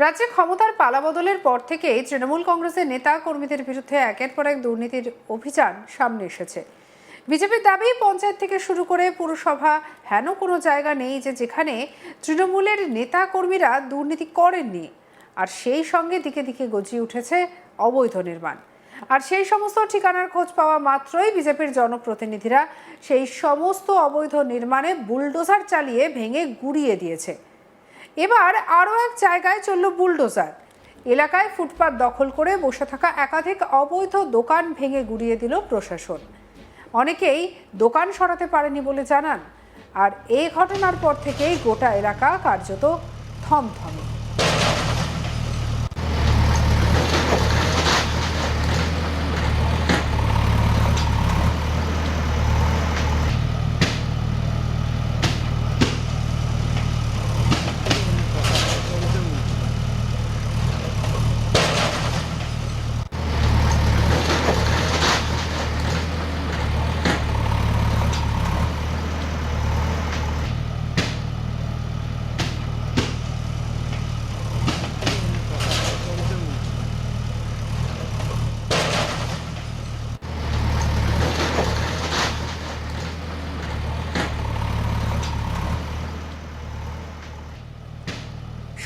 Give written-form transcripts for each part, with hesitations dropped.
রাজ্যে ক্ষমতার পালাবদলের পর থেকেই তৃণমূল কংগ্রেসের নেতা কর্মীদের বিরুদ্ধে একের পর এক দুর্নীতির অভিযান সামনে এসেছে। বিজেপির দাবি, পঞ্চায়েত থেকে শুরু করে পুরসভা হেন কোনো জায়গা নেই যেখানে তৃণমূলের নেতা কর্মীরা দুর্নীতি করেননি। আর সেই সঙ্গে দিকে দিকে গজিয়ে উঠেছে অবৈধ নির্মাণ। আর সেই সমস্ত ঠিকানার খোঁজ পাওয়া মাত্রই বিজেপির জনপ্রতিনিধিরা সেই সমস্ত অবৈধ নির্মাণে বুলডোজার চালিয়ে ভেঙে গুড়িয়ে দিয়েছে। এবার আরও এক জায়গায় চলল বুলডোজার। এলাকায় ফুটপাত দখল করে বসে থাকা একাধিক অবৈধ দোকান ভেঙে গুড়িয়ে দিল প্রশাসন। অনেকেই দোকান সরাতে পারেনি বলে জানান। আর এই ঘটনার পর থেকেই গোটা এলাকা কার্যত থমথমে।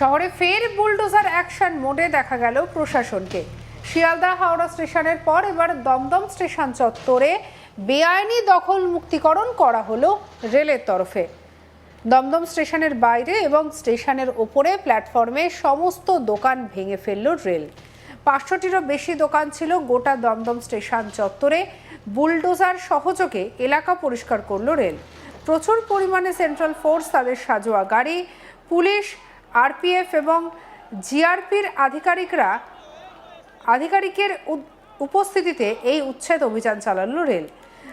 শহরে ফের বুলডোজার অ্যাকশন মোডে দেখা গেল প্রশাসনকে। শিয়ালদা হাওড়া স্টেশনের পর এবার দমদম স্টেশন চত্বরে বেআইনি দখল মুক্তিকরণ করা হলো রেলের তরফে। দমদম স্টেশনের বাইরে এবং স্টেশনের ওপরে প্ল্যাটফর্মে সমস্ত দোকান ভেঙে ফেলল রেল। 500টিরও বেশি দোকান ছিল গোটা দমদম স্টেশন চত্বরে। বুলডোজার সহযোগে এলাকা পরিষ্কার করলো রেল। প্রচুর পরিমাণে সেন্ট্রাল ফোর্স, তাদের সাজোয়া গাড়ি, পুলিশ, আরপিএফ এবং জিআরপির আধিকারিকের উপস্থিতিতে এই উচ্ছেদ অভিযান চালালো রেল।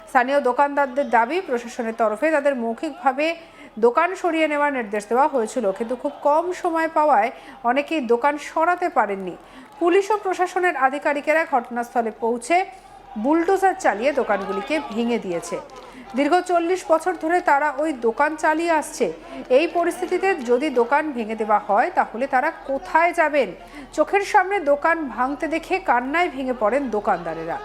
স্থানীয় দোকানদারদের দাবি, প্রশাসনের তরফে তাদের মৌখিকভাবে দোকান সরিয়ে নেওয়ার নির্দেশ দেওয়া হয়েছিল, কিন্তু খুব কম সময় পাওয়ায় অনেকেই দোকান সরাতে পারেননি। পুলিশ ও প্রশাসনের আধিকারিকেরা ঘটনাস্থলে পৌঁছে বুলডোজার চালিয়ে দোকানগুলিকে ভেঙে দিয়েছে। দীর্ঘ 40 বছর ধরে তারা ওই দোকান চালিয়ে আসছে। এই পরিস্থিতিতে যদি দোকান ভেঙে দেওয়া হয় তাহলে তারা কোথায় যাবেন? চোখের সামনে দোকান ভাঙতে দেখে কান্নায় ভেঙে পড়েন দোকানদারেরা।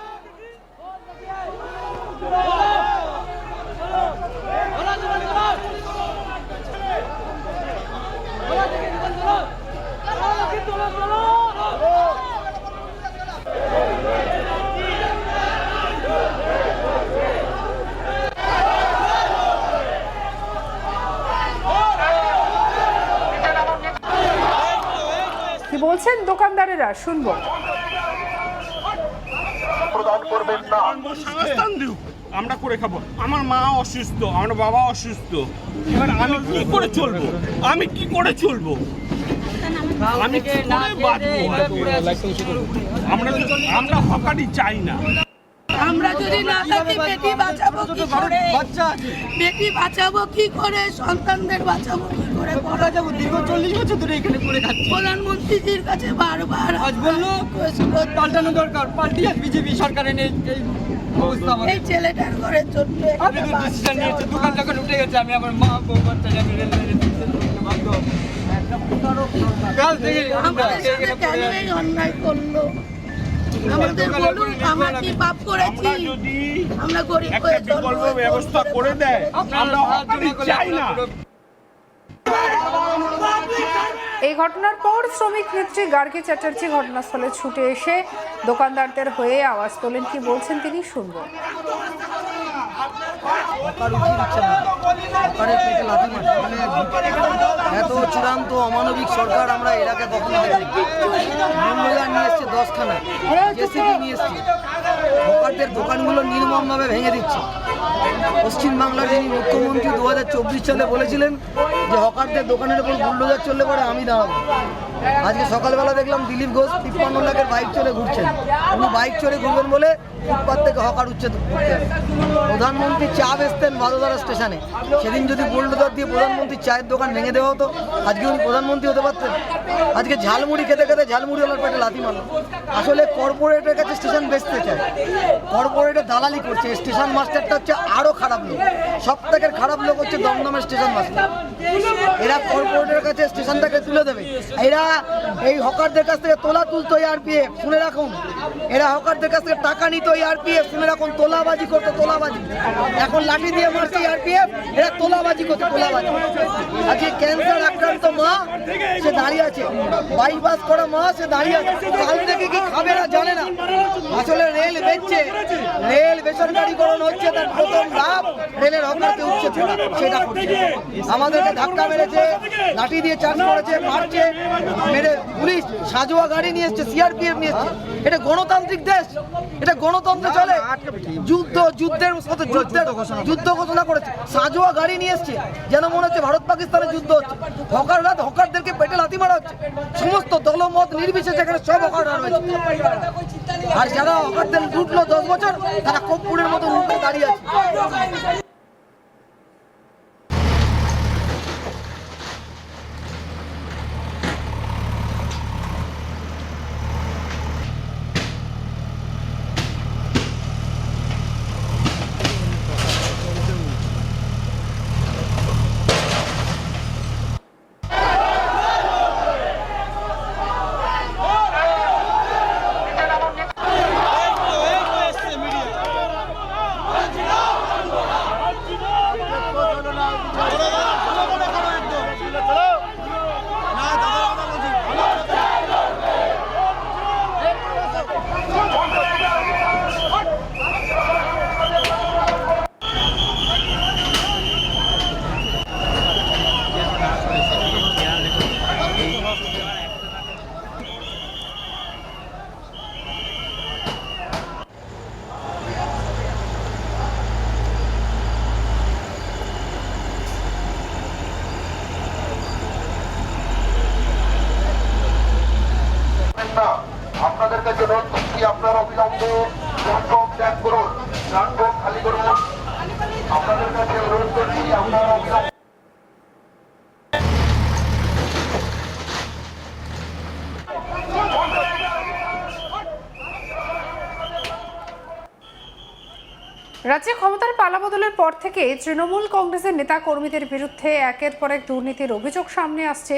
কি বলছেন দোকানদারেরা, শুনবো। আমরা করে খাবো, আমার মা অসুস্থ, আমার বাবা অসুস্থ, এবার আমি কি করে চলবো? আমি কি করে চলবো? আমি কি করে বাঁচবো? আমরা হকারি চাই না। আমরা যদি না থাকি বেটি বাঁচাবো কি করে? বেটি বাঁচাবো কি করে? সন্তানদের বাঁচাবো কি করে? দীর্ঘ 40 বছর ধরে এখানে করে খাচ্ছি। প্রধানমন্ত্রীজির কাছে বারবার আজ বললো পাল্টানো দরকার, পাল্টিয়ে বিজেপি সরকারের এই অবস্থা। এই ছেলেটার ঘরে ছোট্ট আমি তো ডিসিশন নিয়েছি, দোকান যখন উঠে গেছে আমি আমার মা বউ বাচ্চা যাবে রেলওয়ে ভাগ্য কাল থেকে আমাদের সাথে কেন এই অন্যায় করলো? আমাদের বলুন, আমরা কি পাপ করেছি? আমরা গরিব একটা হয়ে বিকল্প ব্যবস্থা করে দেয়, আমরা হকারি চাই না। এই ঘটনার পর শ্রমিক নেত্রী গার্গী চ্যাটার্জি ঘটনাস্থলে ছুটে এসে দোকানদারদের হয়ে আওয়াজ তোলেন। কি বলছেন তিনি, শুনবো। এত চূড়ান্ত অমানবিক সরকার আমরা এর আগে কখনো দেখিনি। নির্মূলন নিয়ে এসছে 10খানা, জেসিবি নিয়ে এসছে, হকারদের দোকানগুলো নির্মমভাবে ভেঙে দিচ্ছে। পশ্চিমবাংলার যিনি মুখ্যমন্ত্রী 2024 সালে বলেছিলেন যে হকারদের দোকানের উপর বুলডোজার চললে পরে আমি দাঁড়াবো। আজকে সকালবেলা দেখলাম দিলীপ ঘোষ 53 লাখের বাইক চড়ে ঘুরছেন। উনি বাইক চড়ে ঘুরবেন বলে ফুটপাত থেকে হকার উচ্ছেদ করতেন। প্রধানমন্ত্রী চা বেচতেন ভাদোদারা স্টেশনে, সেদিন যদি বুলডোজার দিয়ে প্রধানমন্ত্রীর চায়ের দোকান ভেঙে দেওয়া হতো আজকে উনি প্রধানমন্ত্রী হতে পারতেন। আজকে ঝালমুড়ি খেতে খেতে ঝালমুড়িওয়ালার পেটে লাথি মারল। আসলে কর্পোরেটের কাছে স্টেশন বেচতে চায়, কর্পোরেটে দালালি করছে। স্টেশন মাস্টারটা হচ্ছে আরও খারাপ লোক। সব থেকে খারাপ লোক হচ্ছে দমদমের স্টেশন মাস্টার। এরা কর্পোরেটের কাছে স্টেশনটাকে তুলে দেবে। এরা এই হকারদের কাছ থেকে তোলা তুলতো আরপিএফ, শুনে রাখুন। এরা হকারদের কাছ থেকে টাকা নিত আরপিএফ, শুনে রাখুন। তোলাবাজি করতো, তোলাবাজি। এখন লাঠি দিয়ে মারছে আরপিএফ, এরা তোলাবাজি করতো, তোলাবাজি। আজকে ক্যান্সার আক্রান্ত মা সে দাঁড়িয়ে আছে, বাইপাস করা মা সে দাঁড়িয়ে আছে। কাল থেকে কি খাবে না জানে না। আসলে রেল বেচছে, রেল বেসরকারিকরণ হচ্ছে, তার প্রথম ধাপ রেলের হকারকে উঠছে তোলা, সেটা করছে। আমাদেরকে ধাক্কা মেরেছে, লাঠি দিয়ে চার্জ করেছে, মারছে, মেরে পুলিশ সাজোয়া গাড়ি নিয়ে এসছে, সিআরপিএফ নিয়ে এসছে। এটা গণতান্ত্রিক দেশ, এটা গণতন্ত্র চলে। যুদ্ধের সাথে যুদ্ধ ঘোষণা করেছে, সাজোয়া গাড়ি নিয়ে এসছে, যেন মনে হচ্ছে ভারত পাকিস্তানের যুদ্ধ হচ্ছে। হকারদেরকে পেটে লাথি মারা হচ্ছে, সমস্ত দলমত নির্বিশেষে এখানে সব হকাররা রয়েছে। আর যারা হকারদের লুটলো 10 বছর, তারা কপ্পুরের মতো উঠে দাঁড়িয়ে আছে। আপনাদের কাছে অনুরোধ করছি, আপনারা অবিলম্বে প্ল্যাটফর্ম ত্যাগ করুন, প্ল্যাটফর্ম খালি করুন। আপনাদের কাছে অনুরোধ করছি, আপনারা অবিলম্বে রাজ্যে ক্ষমতার পালাবদলের পর থেকে তৃণমূল কংগ্রেসের নেতা কর্মীদের বিরুদ্ধে একের পর এক দুর্নীতির অভিযোগ সামনে আসছে।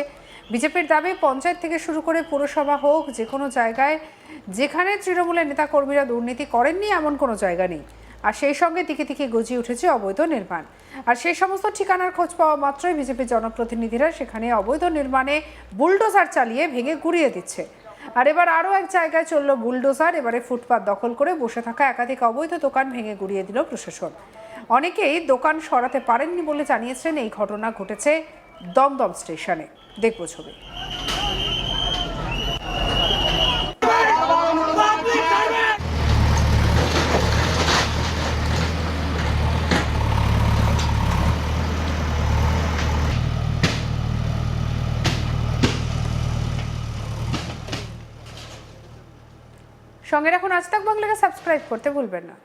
বিজেপির দাবি, পঞ্চায়েত থেকে শুরু করে পুরসভা হোক, যে কোনো জায়গায় যেখানে তৃণমূলের নেতা কর্মীরা দুর্নীতি করেননি এমন কোনো জায়গা নেই। আর সেই সঙ্গে দিকে দিকে গজিয়ে উঠেছে অবৈধ নির্মাণ। আর সেই সমস্ত ঠিকানার খোঁজ পাওয়া মাত্রই বিজেপির জনপ্রতিনিধিরা সেখানে অবৈধ নির্মাণে বুলডোজার চালিয়ে ভেঙে গুঁড়িয়ে দিচ্ছে। আর এবার আরও এক জায়গায় চলল বুলডোজার। এবারে ফুটপাত দখল করে বসে থাকা একাধিক অবৈধ দোকান ভেঙে গুঁড়িয়ে দিল প্রশাসন। অনেকেই দোকান সরাতে পারেননি বলে জানিয়েছেন। এই ঘটনা ঘটেছে দমদম স্টেশনে। দেখব ছবি। সঙ্গে রাখুন আজ তাক বাংলাকে, সাবস্ক্রাইব করতে ভুলবেন না।